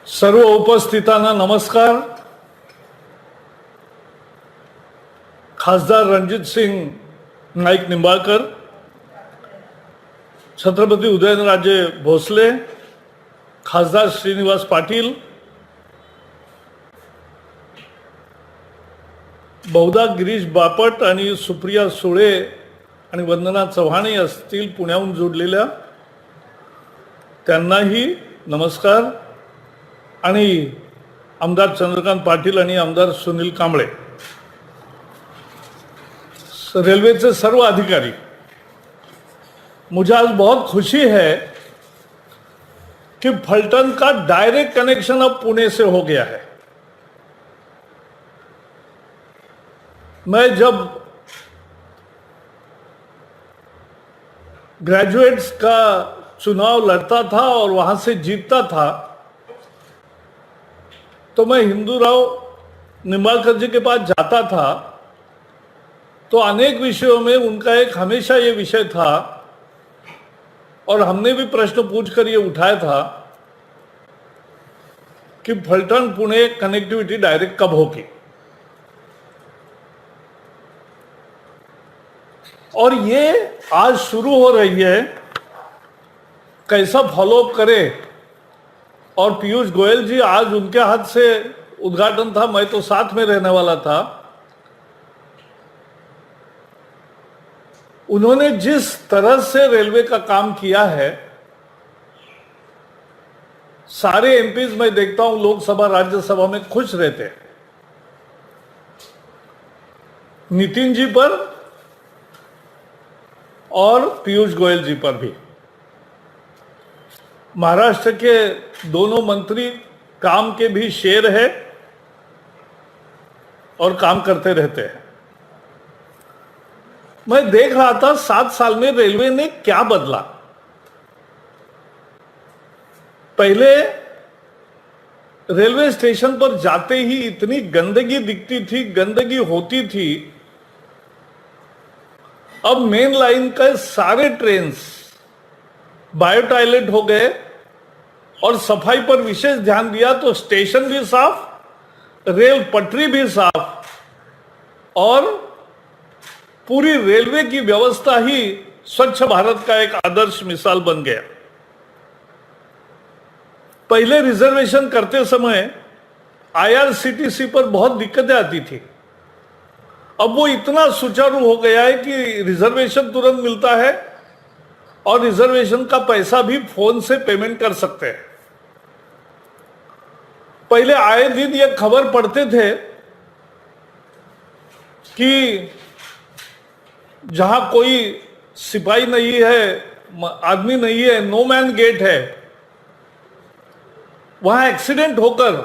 सर्व उपस्थितांना नमस्कार. खासदार रणजितसिंग नाईक निंबाळकर, छत्रपती उदयनराजे भोसले, खासदार श्रीनिवास पाटील, बहुधा गिरीश बापट आणि सुप्रिया सुळे आणि वंदना चव्हाणे असतील पुण्याहून जोडलेल्या, त्यांनाही नमस्कार. आणि आमदार चंद्रकांत पाटील आणि आमदार सुनील कांबळे, रेलवे सर्व अधिकारी, मुझे आज बहुत खुशी है कि फलटन का डायरेक्ट कनेक्शन अब पुणे से हो गया है. मैं जब ग्रेजुएट्स का चुनाव लड़ता था और वहां से जीतता था, तो मैं हिंदूराव निंबाळकर जी के पास जाता था, तो अनेक विषयों में उनका एक हमेशा ये विषय था और हमने भी प्रश्न पूछकर ये उठाया था कि फलटन पुणे कनेक्टिविटी डायरेक्ट कब होगी. और ये आज शुरू हो रही है. कैसा फॉलोअप करे. और पीयूष गोयल जी, आज उनके हाथ से उद्घाटन था, मैं तो साथ में रहने वाला था. उन्होंने जिस तरह से रेलवे का काम किया है, सारे एमपीज मैं देखता हूं लोकसभा राज्यसभा में खुश रहते हैं. नितिन जी पर और पीयूष गोयल जी पर भी. महाराष्ट्र के दोनों मंत्री काम के भी शेर है और काम करते रहते हैं. मैं देख रहा था 7 साल में रेलवे ने क्या बदला. पहले रेलवे स्टेशन पर जाते ही इतनी गंदगी दिखती थी, गंदगी होती थी. अब मेन लाइन के सारे ट्रेन्स बायो टॉयलेट हो गए और सफाई पर विशेष ध्यान दिया, तो स्टेशन भी साफ, रेल पटरी भी साफ और पूरी रेलवे की व्यवस्था ही स्वच्छ भारत का एक आदर्श मिसाल बन गया. पहले रिजर्वेशन करते समय आईआरसीटीसी पर बहुत दिक्कतें आती थी. अब वो इतना सुचारू हो गया है कि रिजर्वेशन तुरंत मिलता है और रिजर्वेशन का पैसा भी फोन से पेमेंट कर सकते हैं. पहले आए दिन ये खबर पढ़ते थे कि जहां कोई सिपाही नहीं है, आदमी नहीं है, नो मैन गेट है, वहां एक्सीडेंट होकर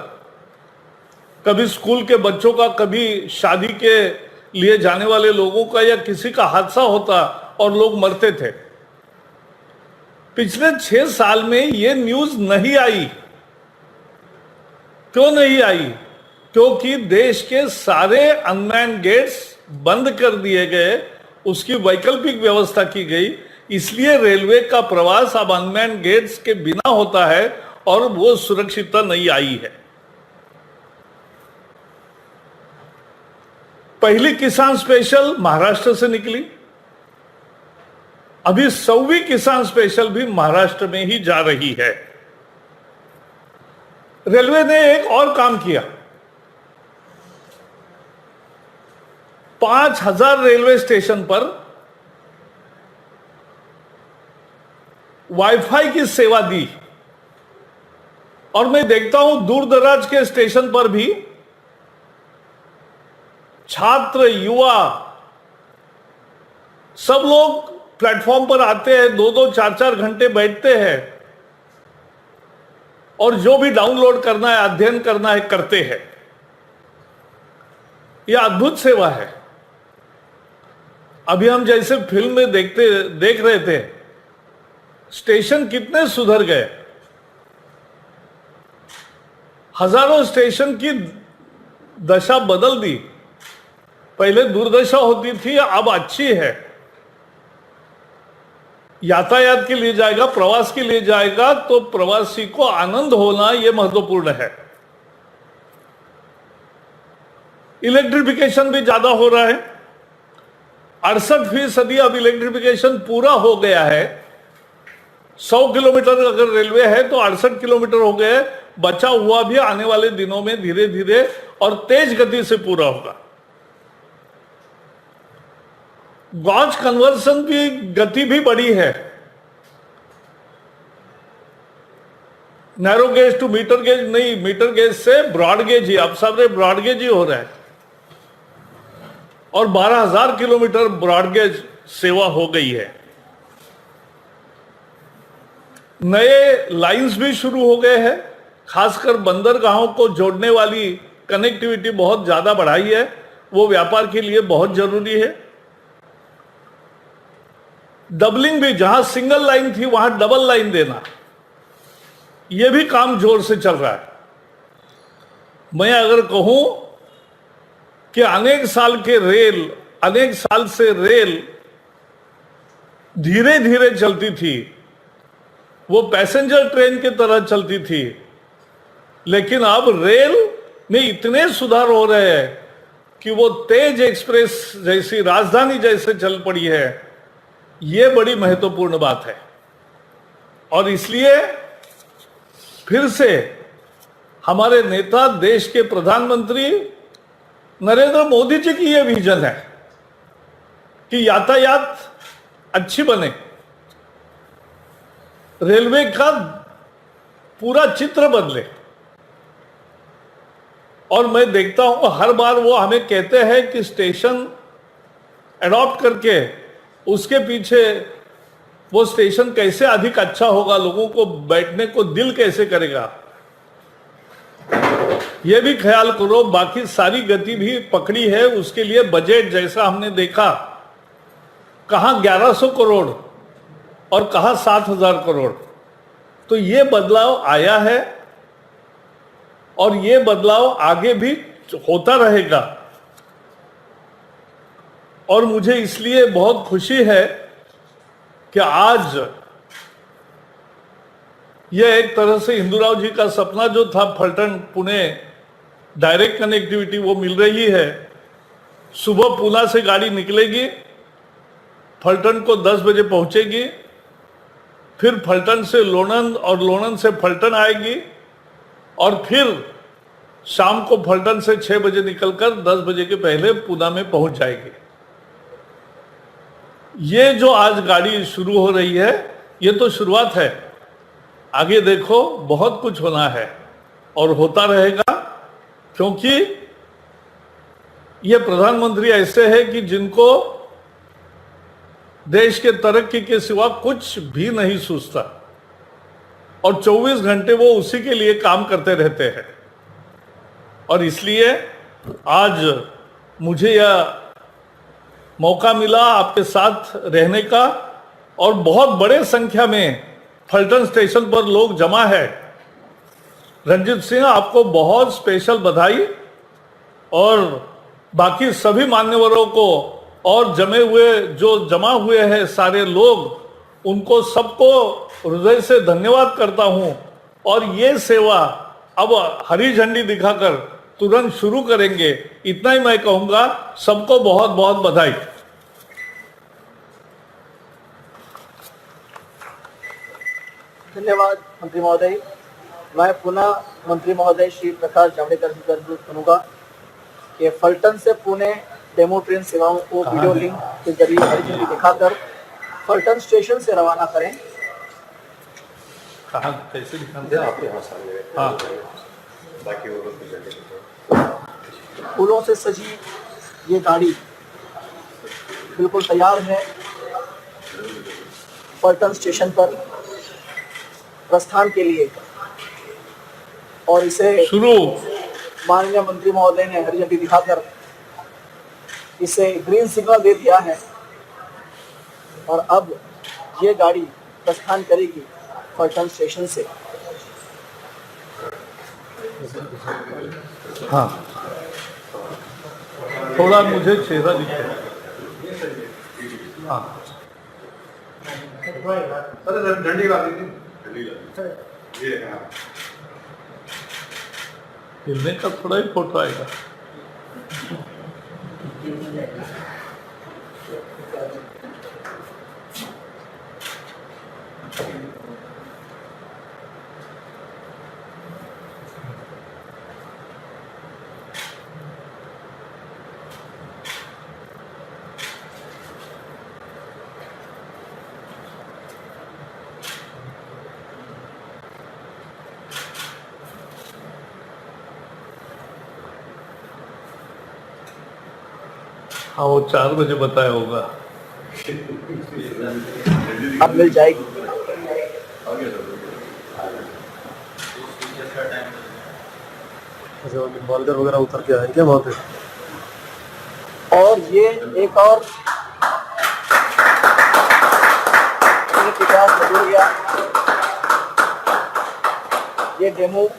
कभी स्कूल के बच्चों का, कभी शादी के लिए जाने वाले लोगों का या किसी का हादसा होता और लोग मरते थे. पिछले 6 साल में ये न्यूज नहीं आई. क्यों नहीं आई? क्योंकि देश के सारे अनमैन गेट्स बंद कर दिए गए, उसकी वैकल्पिक व्यवस्था की गई. इसलिए रेलवे का प्रवास अब अनमैन गेट्स के बिना होता है और वो सुरक्षितता नहीं आई है. पहली किसान स्पेशल महाराष्ट्र से निकली, अभी 100वीं किसान स्पेशल भी महाराष्ट्र में ही जा रही है. रेलवे ने एक और काम किया. 5000 रेलवे स्टेशन पर वाईफाई की सेवा दी. और मैं देखता हूं दूर दराज के स्टेशन पर भी छात्र, युवा, सब लोग प्लेटफॉर्म पर आते हैं, 2-2, 4-4 घंटे बैठते हैं और जो भी डाउनलोड करना है, अध्ययन करना है, करते हैं. यह अद्भुत सेवा है. अभी हम जैसे फिल्म में देख रहे थे, स्टेशन कितने सुधर गए. हजारों स्टेशन की दशा बदल दी. पहले दुर्दशा होती थी, अब अच्छी है. यातायात के लिए जाएगा, प्रवास के लिए जाएगा, तो प्रवासी को आनंद होना यह महत्वपूर्ण है। इलेक्ट्रिफिकेशन भी ज्यादा हो रहा है। 68% अब इलेक्ट्रिफिकेशन पूरा हो गया है। 100 किलोमीटर अगर रेलवे है तो 68 किलोमीटर हो गए। बचा हुआ भी आने वाले दिनों में धीरे धीरे और तेज गति से पूरा होगा। गॉज कन्वर्सन की गति भी बढ़ी है। Narrow gauge to metre gauge नहीं, मीटर गेज से ब्रॉड गेज ही, अब सब ब्रॉड गेज ही हो रहा है और 12,000 किलोमीटर ब्रॉड गेज सेवा हो गई है। नए लाइंस भी शुरू हो गए हैं। खासकर बंदरगाहों को जोड़ने वाली कनेक्टिविटी बहुत ज्यादा बढ़ाई है, वो व्यापार के लिए बहुत जरूरी है। डबलिंग भी, जहां सिंगल लाइन थी वहां डबल लाइन देना, यह भी काम जोर से चल रहा है। मैं अगर कहूं कि अनेक साल से रेल धीरे धीरे चलती थी, वो पैसेंजर ट्रेन की तरह चलती थी, लेकिन अब रेल में इतने सुधार हो रहे हैं कि वो तेज एक्सप्रेस जैसी, राजधानी जैसे चल पड़ी है। ये बड़ी महत्वपूर्ण बात है और इसलिए फिर से हमारे नेता, देश के प्रधानमंत्री नरेंद्र मोदी जी की यह विजन है कि यातायात अच्छी बने, रेलवे का पूरा चित्र बदले। और मैं देखता हूं हर बार वो हमें कहते हैं कि स्टेशन एडॉप्ट करके उसके पीछे वो स्टेशन कैसे अधिक अच्छा होगा, लोगों को बैठने को दिल कैसे करेगा, ये भी ख्याल करो। बाकी सारी गति भी पकड़ी है, उसके लिए बजट जैसा हमने देखा, कहां 1100 करोड़ और कहां 7,000 करोड़। तो ये बदलाव आया है और ये बदलाव आगे भी होता रहेगा। और मुझे इसलिए बहुत खुशी है कि आज यह एक तरह से हिंदूराव जी का सपना जो था, फलटन पुणे डायरेक्ट कनेक्टिविटी, वो मिल रही है। सुबह पूना से गाड़ी निकलेगी, फलटन को 10 बजे पहुंचेगी, फिर फलटन से लोणंद और लोणंद से फलटन आएगी और फिर शाम को फलटन से 6 बजे निकलकर 10 बजे के पहले पूना में पहुंच जाएगी। ये जो आज गाड़ी शुरू हो रही है, ये तो शुरुआत है। आगे देखो बहुत कुछ होना है और होता रहेगा, क्योंकि ये प्रधानमंत्री ऐसे हैं कि जिनको देश के तरक्की के सिवा कुछ भी नहीं सूझता और 24 घंटे वो उसी के लिए काम करते रहते हैं। और इसलिए आज मुझे यह मौका मिला आपके साथ रहने का और बहुत बड़े संख्या में फलटन स्टेशन पर लोग जमा है। रंजीत सिंह, आपको बहुत स्पेशल बधाई और बाकी सभी मान्यवरों को और जमा हुए हैं सारे लोग, उनको सबको हृदय से धन्यवाद करता हूं। और ये सेवा अब हरी झंडी दिखाकर तुरंत शुरू करेंगे, इतना ही मैं कहूंगा। सबको बहुत बहुत बधाई। धन्यवाद मंत्री महोदय। मैं पुनः मंत्री महोदय श्री प्रकाश जावड़ेकर जी का अनुरोध करूंगा कि फलटन से पुणे डेमो ट्रेन सेवाओं को वीडियो लिंक के जरिए हरी झंडी दिखाकर फलटन स्टेशन से रवाना करें। कैसे दिखाते फूलों से सजी ये गाड़ी बिल्कुल तैयार है फलटन स्टेशन पर प्रस्थान के लिए, और इसे शुरू माननीय मंत्री महोदय ने हरी झंडी दिखाकर इसे ग्रीन सिग्नल दे दिया है और अब ये गाड़ी प्रस्थान करेगी फलटन स्टेशन से। हाँ, थोड़ा मुझे चेहरा दिखे। हाँ, सर डंडी ला दी थी ये हाँ हिलने का थोड़ा ही फोटो आएगा। हाँ, वो 4 बजे बताया होगा। अब मिल जाएगी। बॉलर वगैरह उतर के आए क्या वहाँ पे? और ये एक और इतिहास में जुड़ गया। ये डेमो